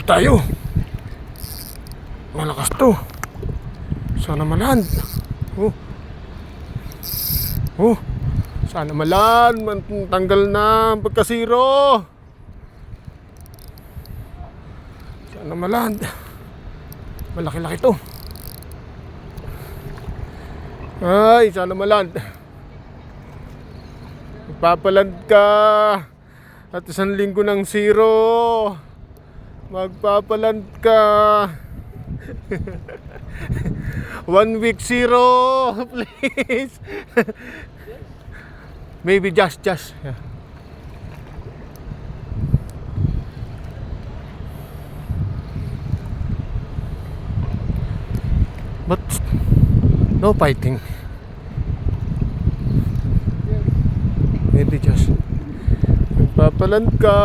tayo. Malakas to. Sana maland. Sana maland. Tanggal na ang pagkasiro. Sana maland. Malaki-laki to. Ay, sana maland. Magpapaland ka. At 1 linggo ng zero. Magpapaland ka. 1 week zero, please. Maybe just yeah. But no fighting. Maybe just magpapaland ka.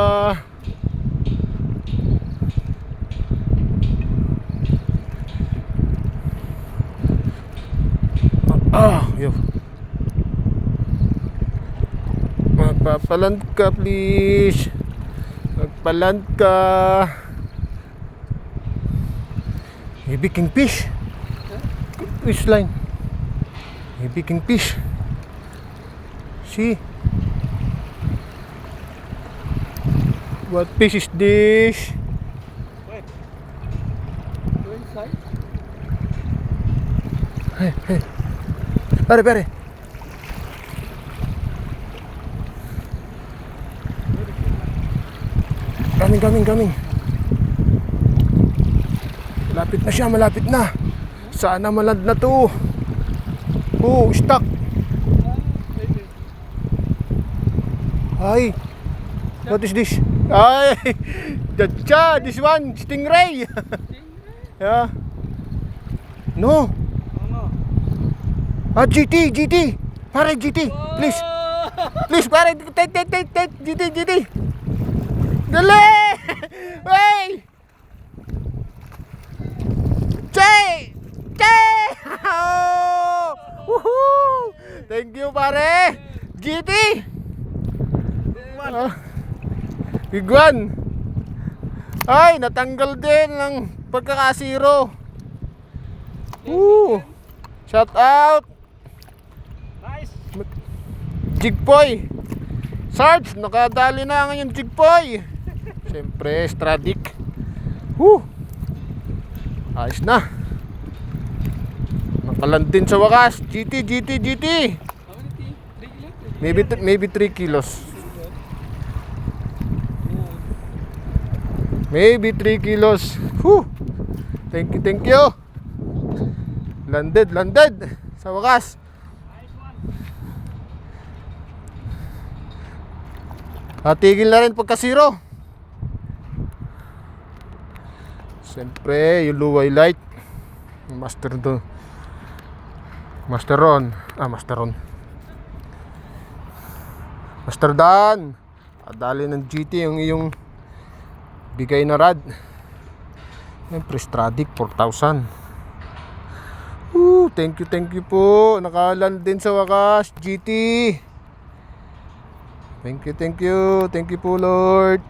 Yo. Magpapaland ka, please. Magpaland ka. Maybe kingfish. Fish line. Maybe kingfish. See? What fish is this? Wait. Go inside. Hey. Pare. Coming. Malapit na. Sana malad na to. Stuck. Ay. What is this? Ay. This one, stingray. Yeah. No. GT. Pare, GT. Please. Please, pare. Take. GT. Dali! Wey! Che! Woohoo! Thank you, pare. GT. Big one. Ay, natanggal din ng pagkakasiro. Shout out. Nice. Jigpoy. Sarge, nakadali na ngayon Jigpoy. Siyempre, Stradic. Ayos na. Nakaland din sa wakas. GT. Maybe 3 kilos. Maybe 3 kilos. Thank you. Landed sa wakas. Tigil na rin pagkasiro. Siyempre, yung luway light. Master Dan. Adali ng GT yung iyong bigay na rad. Siyempre, Stradic 4,000. Thank you po. Nakaland din sa wakas, GT. Thank you po, Lord.